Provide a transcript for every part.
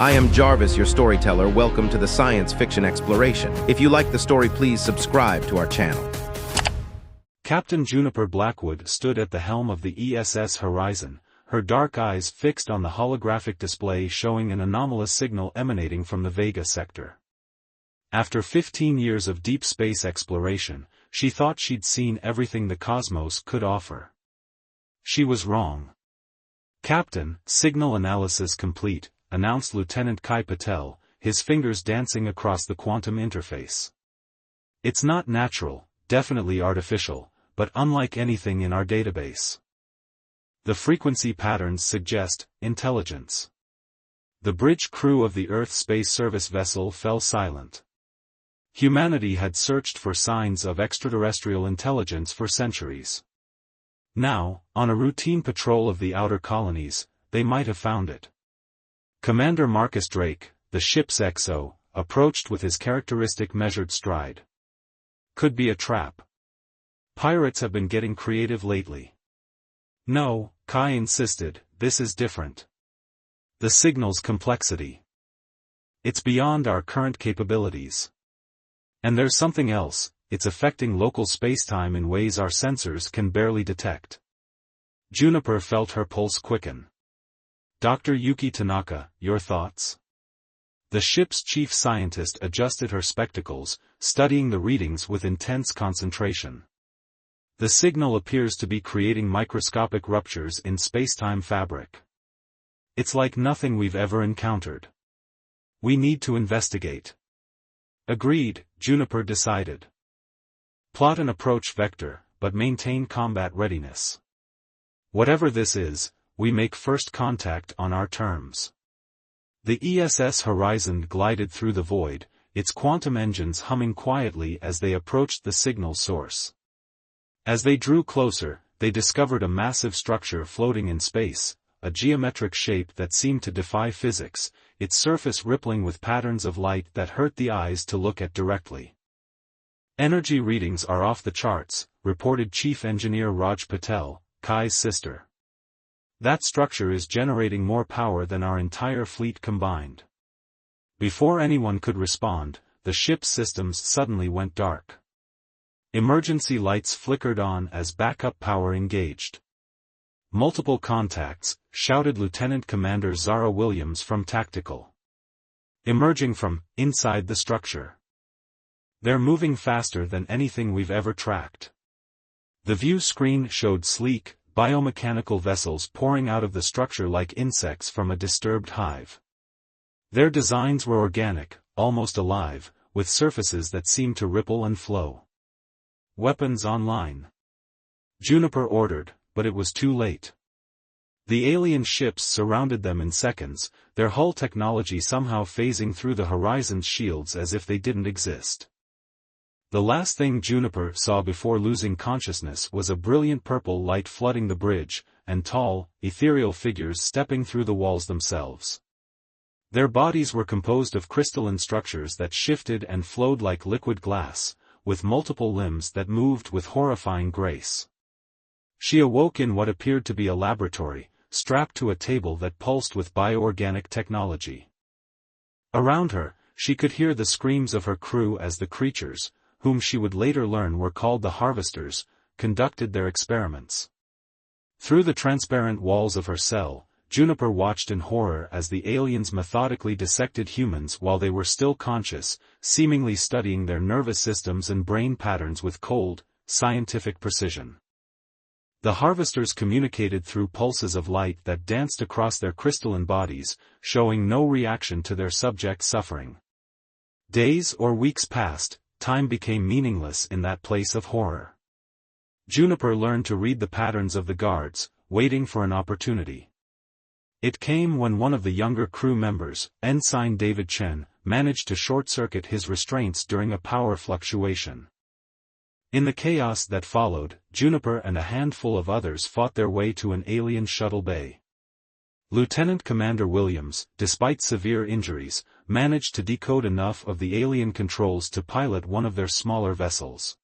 I am Jarvis, your storyteller. Welcome to the Science Fiction Exploration. If you like the story, please subscribe to our channel. Captain Juniper Blackwood stood at the helm of the ESS Horizon, her dark eyes fixed on the holographic display showing an anomalous signal emanating from the Vega sector. After 15 years of deep space exploration, she thought she'd seen everything the cosmos could offer. She was wrong. "Captain, signal analysis complete," announced Lieutenant Kai Patel, his fingers dancing across the quantum interface. "It's not natural, definitely artificial, but unlike anything in our database. The frequency patterns suggest intelligence." The bridge crew of the Earth Space Service vessel fell silent. Humanity had searched for signs of extraterrestrial intelligence for centuries. Now, on a routine patrol of the outer colonies, they might have found it. Commander Marcus Drake, the ship's XO, approached with his characteristic measured stride. "Could be a trap. Pirates have been getting creative lately." "No," Kai insisted, "this is different. The signal's complexity. It's beyond our current capabilities. And there's something else, it's affecting local spacetime in ways our sensors can barely detect." Juniper felt her pulse quicken. "Dr. Yuki Tanaka, your thoughts?" The ship's chief scientist adjusted her spectacles, studying the readings with intense concentration. "The signal appears to be creating microscopic ruptures in spacetime fabric. It's like nothing we've ever encountered. We need to investigate." "Agreed," Juniper decided. "Plot an approach vector, but maintain combat readiness. Whatever this is, we make first contact on our terms." The ESS Horizon glided through the void, its quantum engines humming quietly as they approached the signal source. As they drew closer, they discovered a massive structure floating in space, a geometric shape that seemed to defy physics, its surface rippling with patterns of light that hurt the eyes to look at directly. "Energy readings are off the charts," reported Chief Engineer Raj Patel, Kai's sister. "That structure is generating more power than our entire fleet combined." Before anyone could respond, the ship's systems suddenly went dark. Emergency lights flickered on as backup power engaged. "Multiple contacts," shouted Lieutenant Commander Zara Williams from Tactical. "Emerging from inside the structure. They're moving faster than anything we've ever tracked." The view screen showed sleek, biomechanical vessels pouring out of the structure like insects from a disturbed hive. Their designs were organic, almost alive, with surfaces that seemed to ripple and flow. "Weapons online," Juniper ordered, but it was too late. The alien ships surrounded them in seconds, their hull technology somehow phasing through the horizon's shields as if they didn't exist. The last thing Juniper saw before losing consciousness was a brilliant purple light flooding the bridge, and tall, ethereal figures stepping through the walls themselves. Their bodies were composed of crystalline structures that shifted and flowed like liquid glass, with multiple limbs that moved with horrifying grace. She awoke in what appeared to be a laboratory, strapped to a table that pulsed with bioorganic technology. Around her, she could hear the screams of her crew as the creatures, whom she would later learn were called the Harvesters, conducted their experiments. Through the transparent walls of her cell, Juniper watched in horror as the aliens methodically dissected humans while they were still conscious, seemingly studying their nervous systems and brain patterns with cold, scientific precision. The Harvesters communicated through pulses of light that danced across their crystalline bodies, showing no reaction to their subjects' suffering. Days or weeks passed, time became meaningless in that place of horror. Juniper learned to read the patterns of the guards, waiting for an opportunity. It came when one of the younger crew members, Ensign David Chen, managed to short-circuit his restraints during a power fluctuation. In the chaos that followed, Juniper and a handful of others fought their way to an alien shuttle bay. Lieutenant Commander Williams, despite severe injuries, managed to decode enough of the alien controls to pilot one of their smaller vessels.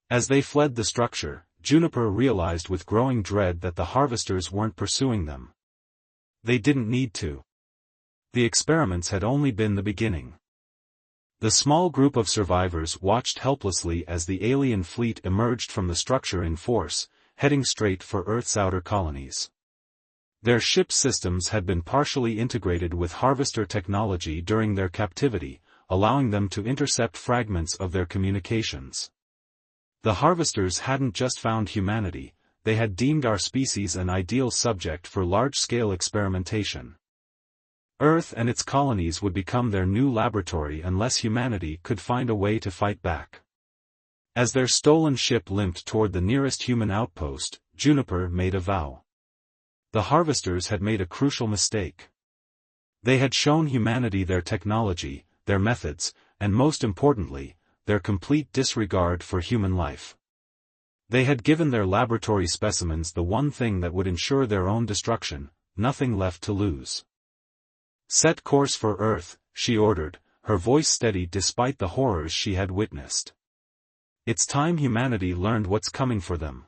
As they fled the structure, Juniper realized with growing dread that the Harvesters weren't pursuing them. They didn't need to. The experiments had only been the beginning. The small group of survivors watched helplessly as the alien fleet emerged from the structure in force, heading straight for Earth's outer colonies. Their ship systems had been partially integrated with harvester technology during their captivity, allowing them to intercept fragments of their communications. The harvesters hadn't just found humanity, they had deemed our species an ideal subject for large-scale experimentation. Earth and its colonies would become their new laboratory unless humanity could find a way to fight back. As their stolen ship limped toward the nearest human outpost, Juniper made a vow. The harvesters had made a crucial mistake. They had shown humanity their technology, their methods, and most importantly, their complete disregard for human life. They had given their laboratory specimens the one thing that would ensure their own destruction, nothing left to lose. "Set course for Earth," she ordered, her voice steady despite the horrors she had witnessed. "It's time humanity learned what's coming for them.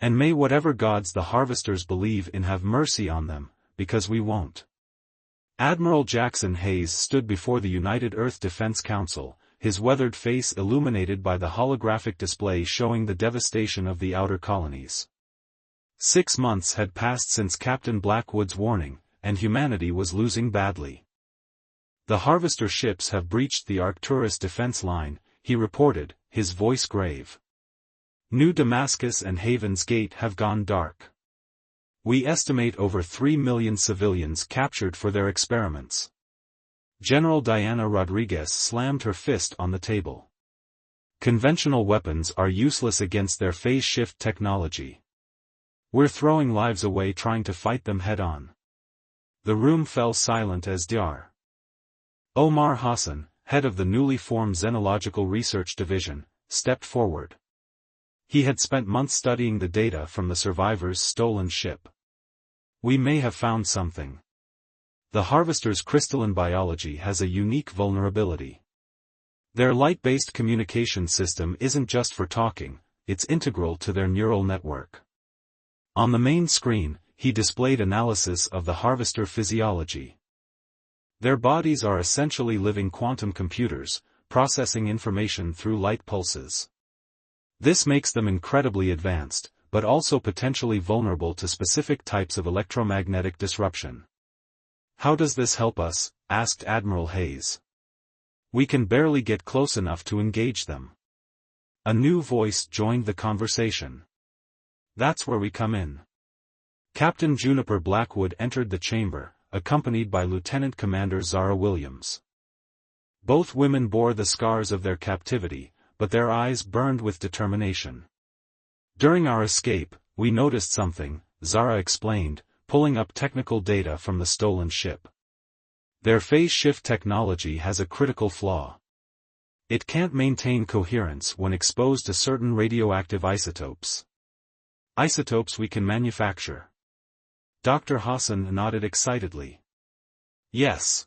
And may whatever gods the harvesters believe in have mercy on them, because we won't." Admiral Jackson Hayes stood before the United Earth Defense Council, his weathered face illuminated by the holographic display showing the devastation of the outer colonies. 6 months had passed since Captain Blackwood's warning, and humanity was losing badly. "The harvester ships have breached the Arcturus defense line," he reported, his voice grave. "New Damascus and Haven's Gate have gone dark. We estimate over 3 million civilians captured for their experiments." General Diana Rodriguez slammed her fist on the table. "Conventional weapons are useless against their phase shift technology. We're throwing lives away trying to fight them head-on." The room fell silent as Dr. Omar Hassan, head of the newly formed Xenological Research Division, stepped forward. He had spent months studying the data from the survivors' stolen ship. "We may have found something. The harvester's crystalline biology has a unique vulnerability. Their light-based communication system isn't just for talking, it's integral to their neural network." On the main screen, he displayed analysis of the harvester physiology. Their bodies are essentially living quantum computers, processing information through light pulses. This makes them incredibly advanced, but also potentially vulnerable to specific types of electromagnetic disruption. "How does this help us?" asked Admiral Hayes. "We can barely get close enough to engage them." A new voice joined the conversation. "That's where we come in." Captain Juniper Blackwood entered the chamber, accompanied by Lieutenant Commander Zara Williams. Both women bore the scars of their captivity, but their eyes burned with determination. "During our escape, we noticed something," Zara explained, pulling up technical data from the stolen ship. "Their phase shift technology has a critical flaw. It can't maintain coherence when exposed to certain radioactive isotopes. Isotopes we can manufacture." Dr. Hassan nodded excitedly. "Yes.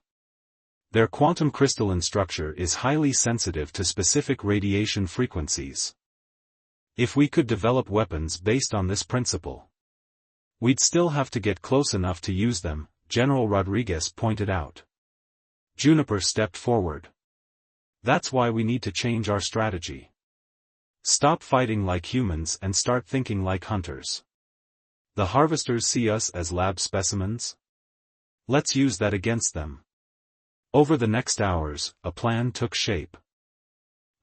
Their quantum crystalline structure is highly sensitive to specific radiation frequencies. If we could develop weapons based on this principle, we'd still have to get close enough to use them," General Rodriguez pointed out. Juniper stepped forward. "That's why we need to change our strategy. Stop fighting like humans and start thinking like hunters. The harvesters see us as lab specimens? Let's use that against them." Over the next hours, a plan took shape.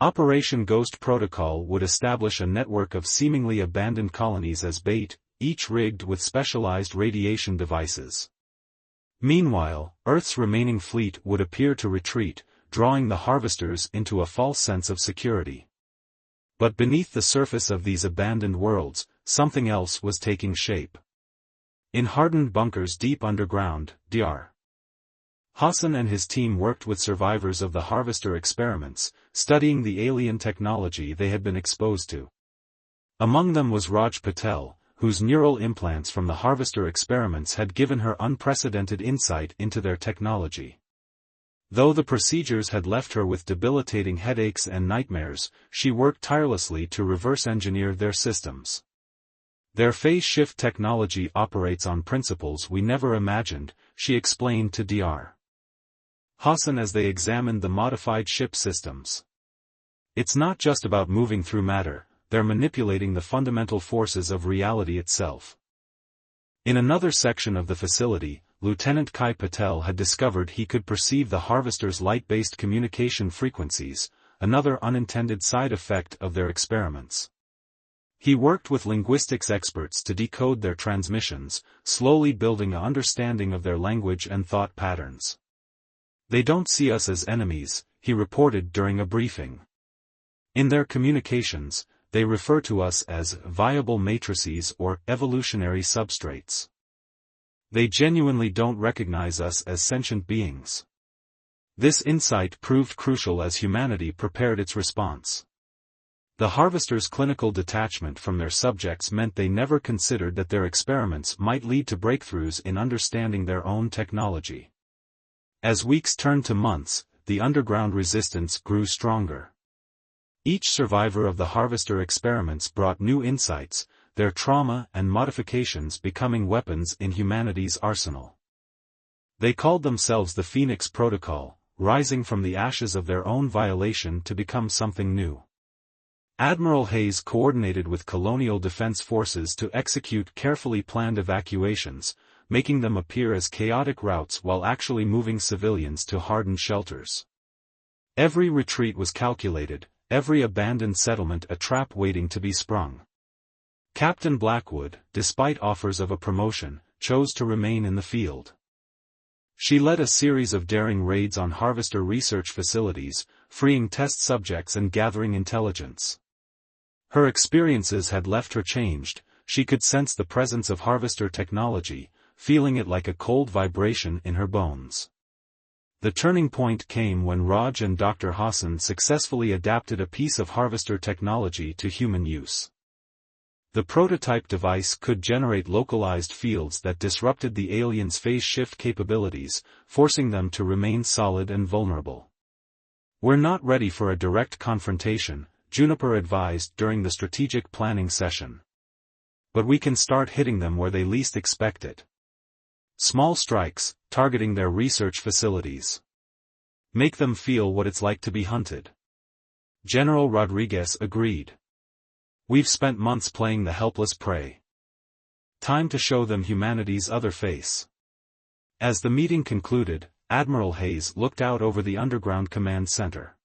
Operation Ghost Protocol would establish a network of seemingly abandoned colonies as bait, each rigged with specialized radiation devices. Meanwhile, Earth's remaining fleet would appear to retreat, drawing the harvesters into a false sense of security. But beneath the surface of these abandoned worlds, something else was taking shape. In hardened bunkers deep underground, Dr. Hassan and his team worked with survivors of the harvester experiments, studying the alien technology they had been exposed to. Among them was Raj Patel, whose neural implants from the harvester experiments had given her unprecedented insight into their technology. Though the procedures had left her with debilitating headaches and nightmares, she worked tirelessly to reverse-engineer their systems. "Their phase shift technology operates on principles we never imagined," she explained to Dr. Hassan as they examined the modified ship systems. It's not just about moving through matter, they're manipulating the fundamental forces of reality itself. In another section of the facility, Lieutenant Kai Patel had discovered he could perceive the harvester's light-based communication frequencies, another unintended side effect of their experiments. He worked with linguistics experts to decode their transmissions, slowly building an understanding of their language and thought patterns. "They don't see us as enemies," he reported during a briefing. "In their communications, they refer to us as viable matrices or evolutionary substrates. They genuinely don't recognize us as sentient beings." This insight proved crucial as humanity prepared its response. The harvesters' clinical detachment from their subjects meant they never considered that their experiments might lead to breakthroughs in understanding their own technology. As weeks turned to months, the underground resistance grew stronger. Each survivor of the harvester experiments brought new insights, their trauma and modifications becoming weapons in humanity's arsenal. They called themselves the Phoenix Protocol, rising from the ashes of their own violation to become something new. Admiral Hayes coordinated with colonial defense forces to execute carefully planned evacuations, making them appear as chaotic routes while actually moving civilians to hardened shelters. Every retreat was calculated, every abandoned settlement a trap waiting to be sprung. Captain Blackwood, despite offers of a promotion, chose to remain in the field. She led a series of daring raids on harvester research facilities, freeing test subjects and gathering intelligence. Her experiences had left her changed, she could sense the presence of harvester technology, feeling it like a cold vibration in her bones. The turning point came when Raj and Dr. Hassan successfully adapted a piece of harvester technology to human use. The prototype device could generate localized fields that disrupted the aliens' phase shift capabilities, forcing them to remain solid and vulnerable. "We're not ready for a direct confrontation," Juniper advised during the strategic planning session. "But we can start hitting them where they least expect it. Small strikes, targeting their research facilities. Make them feel what it's like to be hunted." General Rodriguez agreed. "We've spent months playing the helpless prey. Time to show them humanity's other face." As the meeting concluded, Admiral Hayes looked out over the underground command center.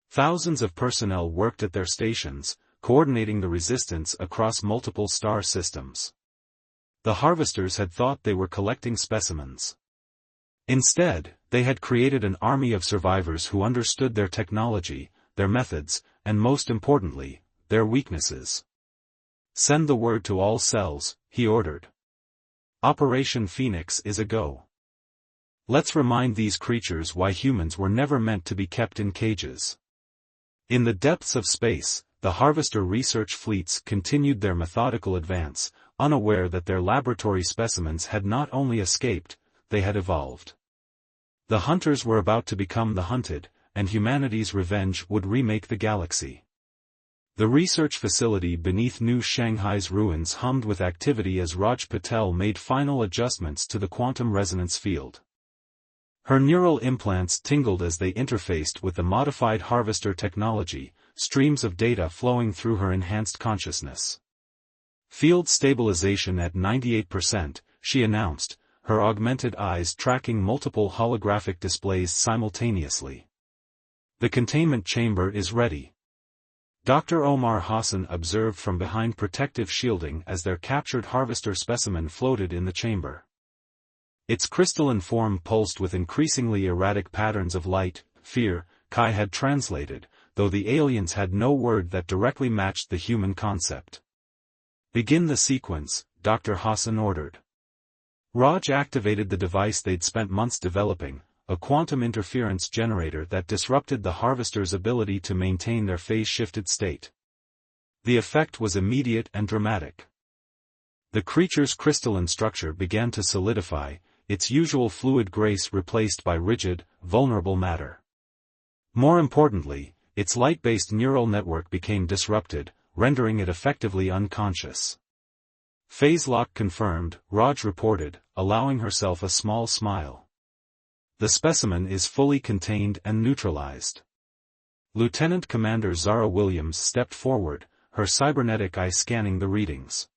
Thousands of personnel worked at their stations, coordinating the resistance across multiple star systems. The harvesters had thought they were collecting specimens. Instead, they had created an army of survivors who understood their technology, their methods, and most importantly, their weaknesses. "Send the word to all cells," he ordered. "Operation Phoenix is a go. Let's remind these creatures why humans were never meant to be kept in cages." In the depths of space, the harvester research fleets continued their methodical advance, unaware that their laboratory specimens had not only escaped, they had evolved. The hunters were about to become the hunted, and humanity's revenge would remake the galaxy. The research facility beneath New Shanghai's ruins hummed with activity as Raj Patel made final adjustments to the quantum resonance field. Her neural implants tingled as they interfaced with the modified harvester technology, streams of data flowing through her enhanced consciousness. "Field stabilization at 98%, she announced, her augmented eyes tracking multiple holographic displays simultaneously. "The containment chamber is ready." Dr. Omar Hassan observed from behind protective shielding as their captured harvester specimen floated in the chamber. Its crystalline form pulsed with increasingly erratic patterns of light, fear, Kai had translated, though the aliens had no word that directly matched the human concept. "Begin the sequence," Dr. Hassan ordered. Raj activated the device they'd spent months developing, a quantum interference generator that disrupted the harvester's ability to maintain their phase-shifted state. The effect was immediate and dramatic. The creature's crystalline structure began to solidify, its usual fluid grace replaced by rigid, vulnerable matter. More importantly, its light-based neural network became disrupted, rendering it effectively unconscious. "Phase lock confirmed," Raj reported, allowing herself a small smile. The specimen is fully contained and neutralized. Lieutenant Commander Zara Williams stepped forward, her cybernetic eye scanning the readings.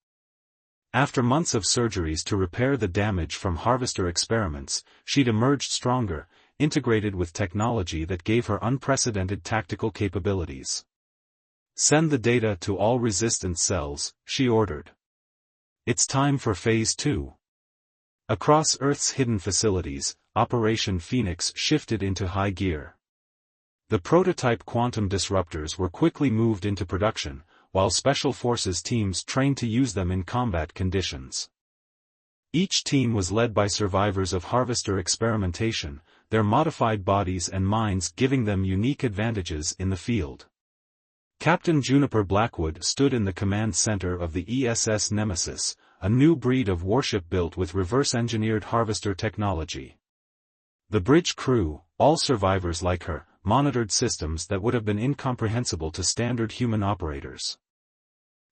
After months of surgeries to repair the damage from harvester experiments, she'd emerged stronger, integrated with technology that gave her unprecedented tactical capabilities. Send the data to all resistance cells, she ordered. It's time for Phase 2. Across Earth's hidden facilities, Operation Phoenix shifted into high gear. The prototype quantum disruptors were quickly moved into production, while Special Forces teams trained to use them in combat conditions. Each team was led by survivors of harvester experimentation, their modified bodies and minds giving them unique advantages in the field. Captain Juniper Blackwood stood in the command center of the ESS Nemesis, a new breed of warship built with reverse-engineered harvester technology. The bridge crew, all survivors like her, monitored systems that would have been incomprehensible to standard human operators.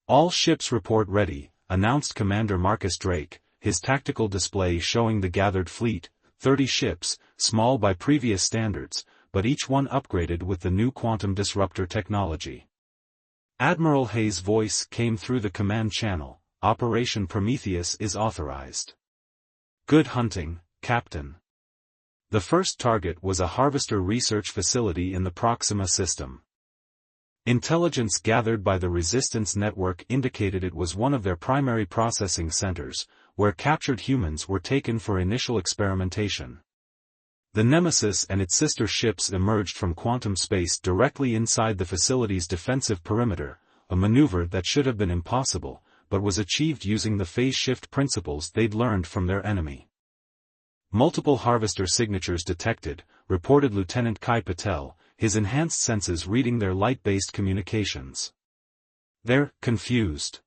All ships report ready, announced Commander Marcus Drake, his tactical display showing the gathered fleet, 30 ships, small by previous standards, but each one upgraded with the new quantum disruptor technology. Admiral Hayes' voice came through the command channel, Operation Prometheus is authorized. Good hunting, Captain. The first target was a harvester research facility in the Proxima system. Intelligence gathered by the Resistance Network indicated it was one of their primary processing centers, where captured humans were taken for initial experimentation. The Nemesis and its sister ships emerged from quantum space directly inside the facility's defensive perimeter, a maneuver that should have been impossible, but was achieved using the phase shift principles they'd learned from their enemy. Multiple harvester signatures detected, reported Lieutenant Kai Patel, his enhanced senses reading their light-based communications. They're confused.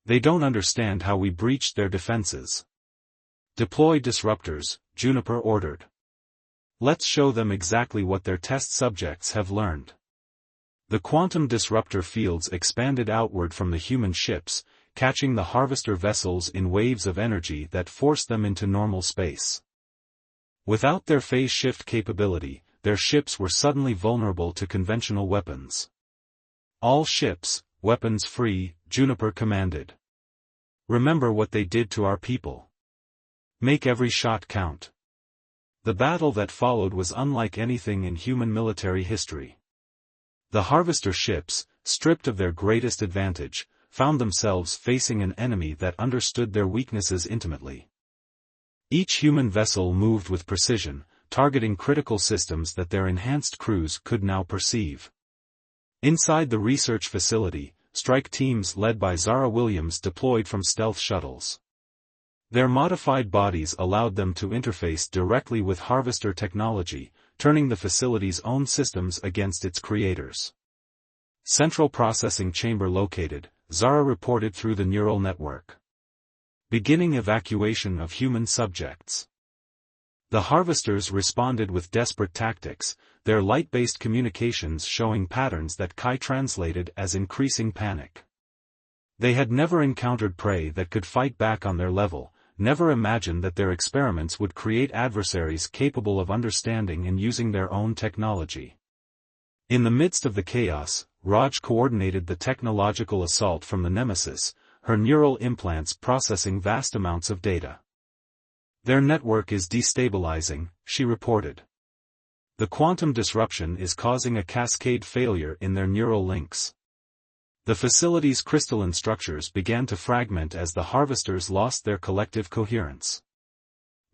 They don't understand how we breached their defenses. Deploy disruptors, Juniper ordered. Let's show them exactly what their test subjects have learned. The quantum disruptor fields expanded outward from the human ships, catching the harvester vessels in waves of energy that forced them into normal space. Without their phase shift capability, their ships were suddenly vulnerable to conventional weapons. All ships, weapons free, Juniper commanded. Remember what they did to our people. Make every shot count. The battle that followed was unlike anything in human military history. The harvester ships, stripped of their greatest advantage, found themselves facing an enemy that understood their weaknesses intimately. Each human vessel moved with precision, targeting critical systems that their enhanced crews could now perceive. Inside the research facility, strike teams led by Zara Williams deployed from stealth shuttles. Their modified bodies allowed them to interface directly with harvester technology, turning the facility's own systems against its creators. Central processing chamber located, Zara reported through the neural network. Beginning evacuation of human subjects. The harvesters responded with desperate tactics, their light-based communications showing patterns that Kai translated as increasing panic. They had never encountered prey that could fight back on their level, never imagined that their experiments would create adversaries capable of understanding and using their own technology. In the midst of the chaos, Raj coordinated the technological assault from the Nemesis, her neural implants processing vast amounts of data. Their network is destabilizing, she reported. The quantum disruption is causing a cascade failure in their neural links. The facility's crystalline structures began to fragment as the harvesters lost their collective coherence.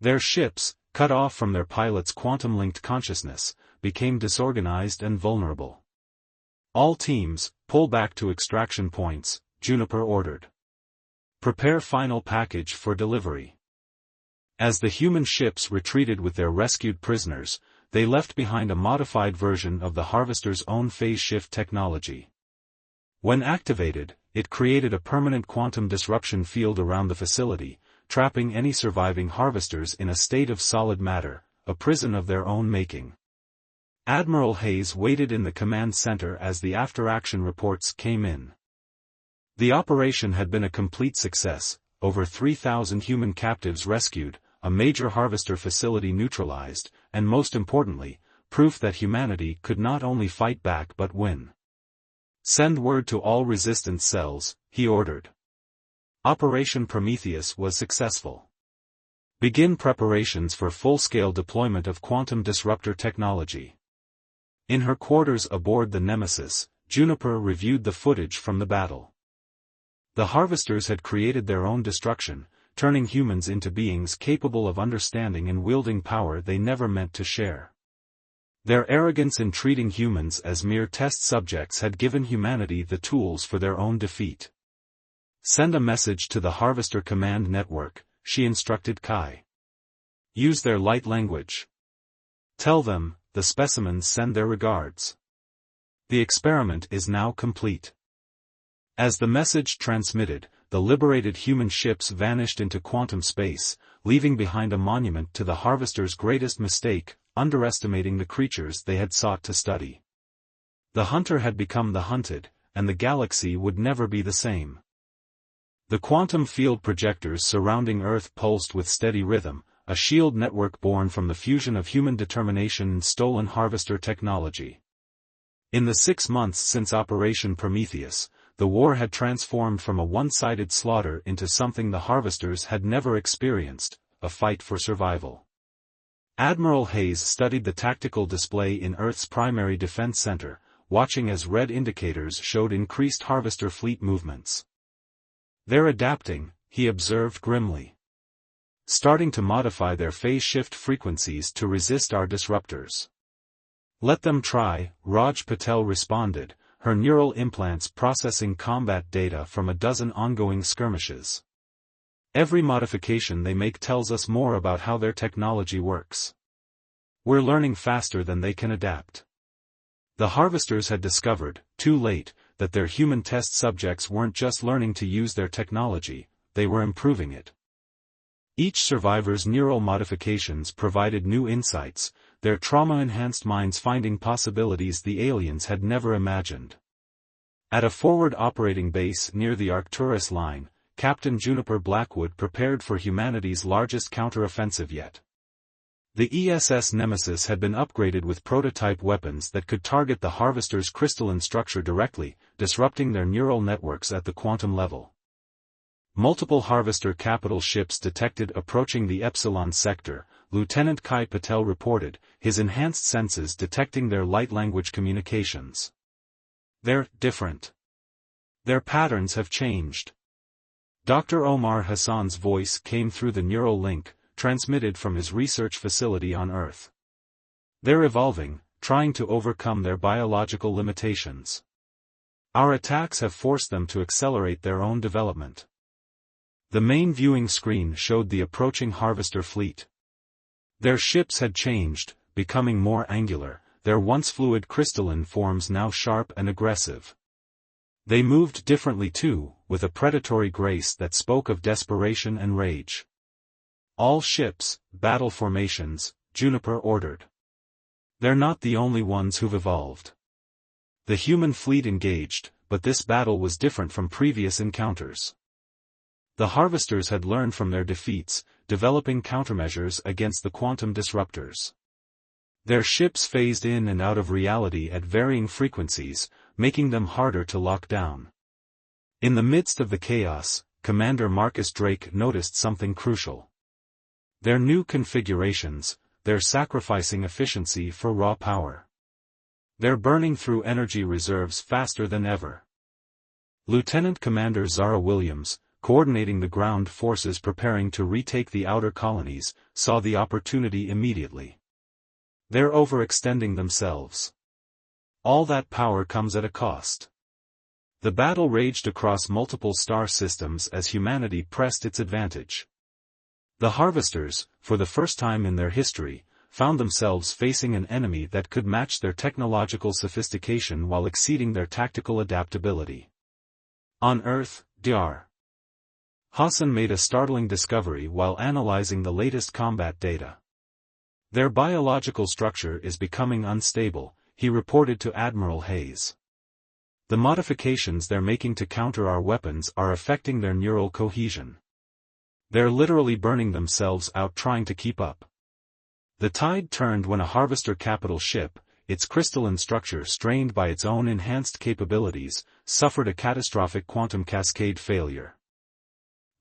Their ships, cut off from their pilots' quantum-linked consciousness, became disorganized and vulnerable. All teams, pull back to extraction points, Juniper ordered. Prepare final package for delivery. As the human ships retreated with their rescued prisoners, they left behind a modified version of the harvester's own phase shift technology. When activated, it created a permanent quantum disruption field around the facility, trapping any surviving harvesters in a state of solid matter, a prison of their own making. Admiral Hayes waited in the command center as the after-action reports came in. The operation had been a complete success, over 3,000 human captives rescued, a major harvester facility neutralized, and most importantly, proof that humanity could not only fight back but win. "Send word to all resistance cells," he ordered. Operation Prometheus was successful. "Begin preparations for full-scale deployment of quantum disruptor technology." In her quarters aboard the Nemesis, Juniper reviewed the footage from the battle. The Harvesters had created their own destruction, turning humans into beings capable of understanding and wielding power they never meant to share. Their arrogance in treating humans as mere test subjects had given humanity the tools for their own defeat. "Send a message to the Harvester Command Network," she instructed Kai. "Use their light language. Tell them, the specimens send their regards. The experiment is now complete." As the message transmitted, the liberated human ships vanished into quantum space, leaving behind a monument to the Harvesters' greatest mistake, underestimating the creatures they had sought to study. The hunter had become the hunted, and the galaxy would never be the same. The quantum field projectors surrounding Earth pulsed with steady rhythm, a shield network born from the fusion of human determination and stolen Harvester technology. In the 6 months since Operation Prometheus, the war had transformed from a one-sided slaughter into something the Harvesters had never experienced, a fight for survival. Admiral Hayes studied the tactical display in Earth's primary defense center, watching as red indicators showed increased Harvester fleet movements. "They're adapting," he observed grimly. "Starting to modify their phase shift frequencies to resist our disruptors." "Let them try," Raj Patel responded, her neural implants processing combat data from a dozen ongoing skirmishes. "Every modification they make tells us more about how their technology works. We're learning faster than they can adapt." The Harvesters had discovered, too late, that their human test subjects weren't just learning to use their technology, they were improving it. Each survivor's neural modifications provided new insights, their trauma-enhanced minds finding possibilities the aliens had never imagined. At a forward operating base near the Arcturus line, Captain Juniper Blackwood prepared for humanity's largest counteroffensive yet. The ESS Nemesis had been upgraded with prototype weapons that could target the Harvester's crystalline structure directly, disrupting their neural networks at the quantum level. Multiple Harvester capital ships detected approaching the Epsilon sector, Lieutenant Kai Patel reported, his enhanced senses detecting their light language communications. "They're different. Their patterns have changed." Dr. Omar Hassan's voice came through the neural link, transmitted from his research facility on Earth. "They're evolving, trying to overcome their biological limitations. Our attacks have forced them to accelerate their own development." The main viewing screen showed the approaching Harvester fleet. Their ships had changed, becoming more angular, their once fluid crystalline forms now sharp and aggressive. They moved differently too, with a predatory grace that spoke of desperation and rage. "All ships, battle formations," Juniper ordered. "They're not the only ones who've evolved." The human fleet engaged, but this battle was different from previous encounters. The Harvesters had learned from their defeats, developing countermeasures against the quantum disruptors. Their ships phased in and out of reality at varying frequencies, making them harder to lock down. In the midst of the chaos, Commander Marcus Drake noticed something crucial. Their new configurations, they're sacrificing efficiency for raw power. They're burning through energy reserves faster than ever. Lieutenant Commander Zara Williams, coordinating the ground forces preparing to retake the outer colonies, saw the opportunity immediately. "They're overextending themselves. All that power comes at a cost." The battle raged across multiple star systems as humanity pressed its advantage. The Harvesters, for the first time in their history, found themselves facing an enemy that could match their technological sophistication while exceeding their tactical adaptability. On Earth, Dr. Hassan made a startling discovery while analyzing the latest combat data. "Their biological structure is becoming unstable," he reported to Admiral Hayes. "The modifications they're making to counter our weapons are affecting their neural cohesion. They're literally burning themselves out trying to keep up." The tide turned when a harvester capital ship, its crystalline structure strained by its own enhanced capabilities, suffered a catastrophic quantum cascade failure.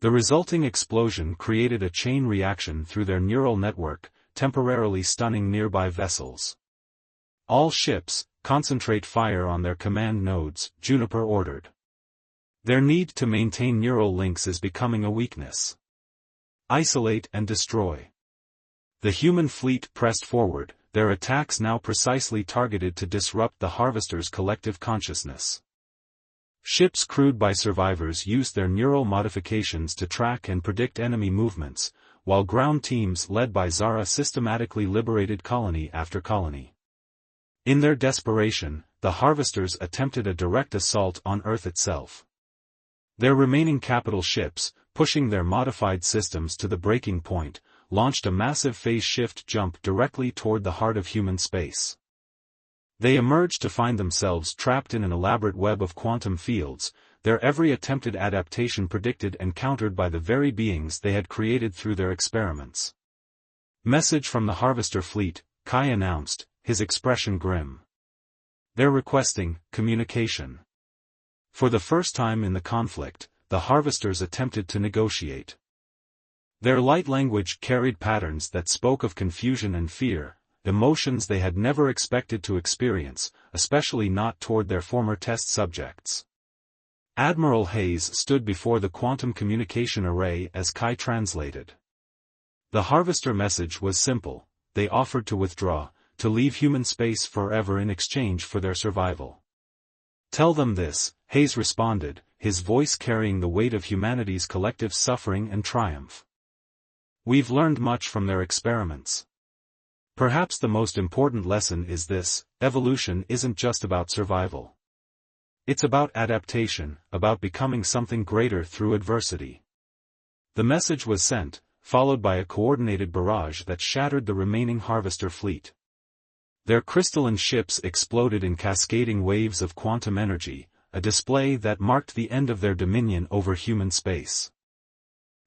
The resulting explosion created a chain reaction through their neural network, temporarily stunning nearby vessels. "All ships, concentrate fire on their command nodes," Juniper ordered. "Their need to maintain neural links is becoming a weakness. Isolate and destroy." The human fleet pressed forward, their attacks now precisely targeted to disrupt the Harvester's collective consciousness. Ships crewed by survivors used their neural modifications to track and predict enemy movements, while ground teams led by Zara systematically liberated colony after colony. In their desperation, the Harvesters attempted a direct assault on Earth itself. Their remaining capital ships, pushing their modified systems to the breaking point, launched a massive phase shift jump directly toward the heart of human space. They emerged to find themselves trapped in an elaborate web of quantum fields, their every attempted adaptation predicted and countered by the very beings they had created through their experiments. "Message from the Harvester fleet," Kai announced, his expression grim. "They're requesting communication." For the first time in the conflict, the Harvesters attempted to negotiate. Their light language carried patterns that spoke of confusion and fear, emotions they had never expected to experience, especially not toward their former test subjects. Admiral Hayes stood before the quantum communication array as Kai translated. The Harvester message was simple: they offered to withdraw, to leave human space forever in exchange for their survival. "Tell them this," Hayes responded, his voice carrying the weight of humanity's collective suffering and triumph. "We've learned much from their experiments. Perhaps the most important lesson is this: evolution isn't just about survival. It's about adaptation, about becoming something greater through adversity." The message was sent, followed by a coordinated barrage that shattered the remaining Harvester fleet. Their crystalline ships exploded in cascading waves of quantum energy, a display that marked the end of their dominion over human space.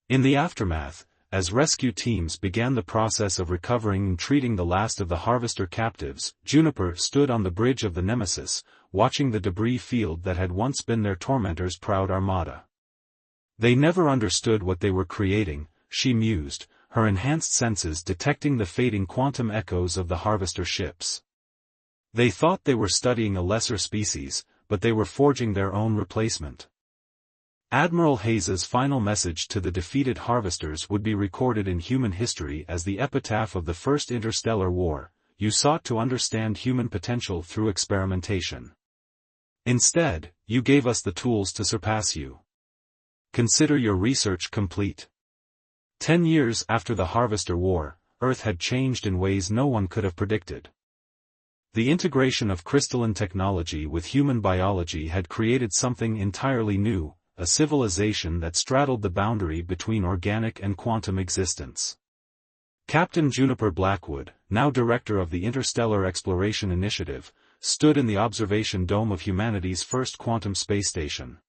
In the aftermath, as rescue teams began the process of recovering and treating the last of the Harvester captives, Juniper stood on the bridge of the Nemesis, watching the debris field that had once been their tormentors' proud armada. They never understood what they were creating, she mused, her enhanced senses detecting the fading quantum echoes of the Harvester ships. They thought they were studying a lesser species, but they were forging their own replacement. Admiral Hayes's final message to the defeated Harvesters would be recorded in human history as the epitaph of the First Interstellar War: "You sought to understand human potential through experimentation. Instead, you gave us the tools to surpass you. Consider your research complete." 10 years after the Harvester War, Earth had changed in ways no one could have predicted. The integration of crystalline technology with human biology had created something entirely new, a civilization that straddled the boundary between organic and quantum existence. Captain Juniper Blackwood, now director of the Interstellar Exploration Initiative, stood in the observation dome of humanity's first quantum space station.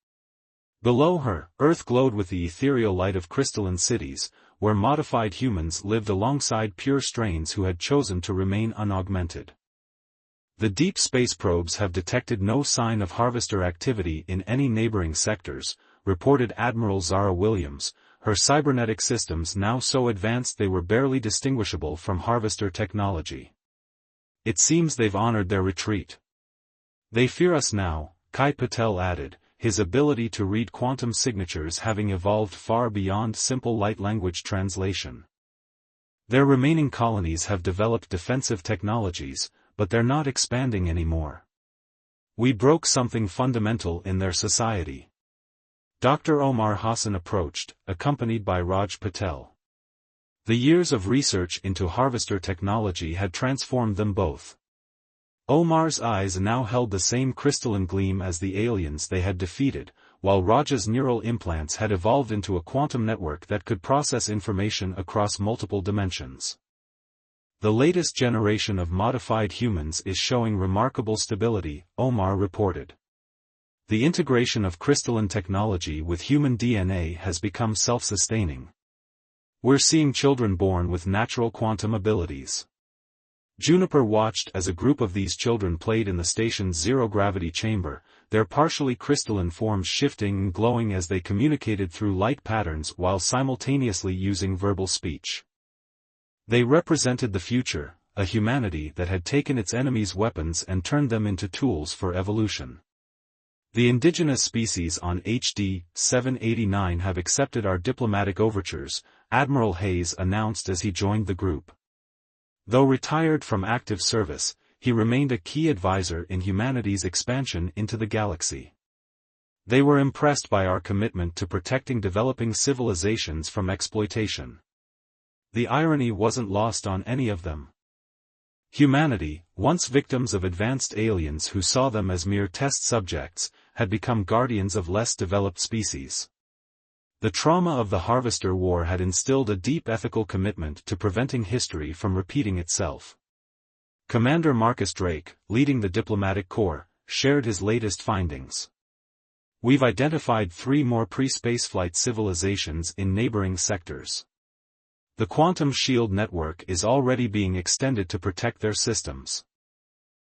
Below her, Earth glowed with the ethereal light of crystalline cities, where modified humans lived alongside pure strains who had chosen to remain unaugmented. The deep space probes have detected no sign of Harvester activity in any neighboring sectors, reported Admiral Zara Williams, her cybernetic systems now so advanced they were barely distinguishable from Harvester technology. "It seems they've honored their retreat. They fear us now," Kai Patel added, his ability to read quantum signatures having evolved far beyond simple light language translation. "Their remaining colonies have developed defensive technologies, but they're not expanding anymore. We broke something fundamental in their society." Dr. Omar Hassan approached, accompanied by Raj Patel. The years of research into Harvester technology had transformed them both. Omar's eyes now held the same crystalline gleam as the aliens they had defeated, while Raj's neural implants had evolved into a quantum network that could process information across multiple dimensions. "The latest generation of modified humans is showing remarkable stability," Omar reported. "The integration of crystalline technology with human DNA has become self-sustaining. We're seeing children born with natural quantum abilities. Juniper watched as a group of these children played in the station's zero-gravity chamber, their partially crystalline forms shifting and glowing as they communicated through light patterns while simultaneously using verbal speech. They represented the future, a humanity that had taken its enemies' weapons and turned them into tools for evolution. The indigenous species on HD 789 have accepted our diplomatic overtures, Admiral Hayes announced as he joined the group. Though retired from active service, he remained a key advisor in humanity's expansion into the galaxy. They were impressed by our commitment to protecting developing civilizations from exploitation. The irony wasn't lost on any of them. Humanity, once victims of advanced aliens who saw them as mere test subjects, had become guardians of less developed species. The trauma of the Harvester War had instilled a deep ethical commitment to preventing history from repeating itself. Commander Marcus Drake, leading the diplomatic corps, shared his latest findings. We've identified 3 more pre-spaceflight civilizations in neighboring sectors. The quantum shield network is already being extended to protect their systems.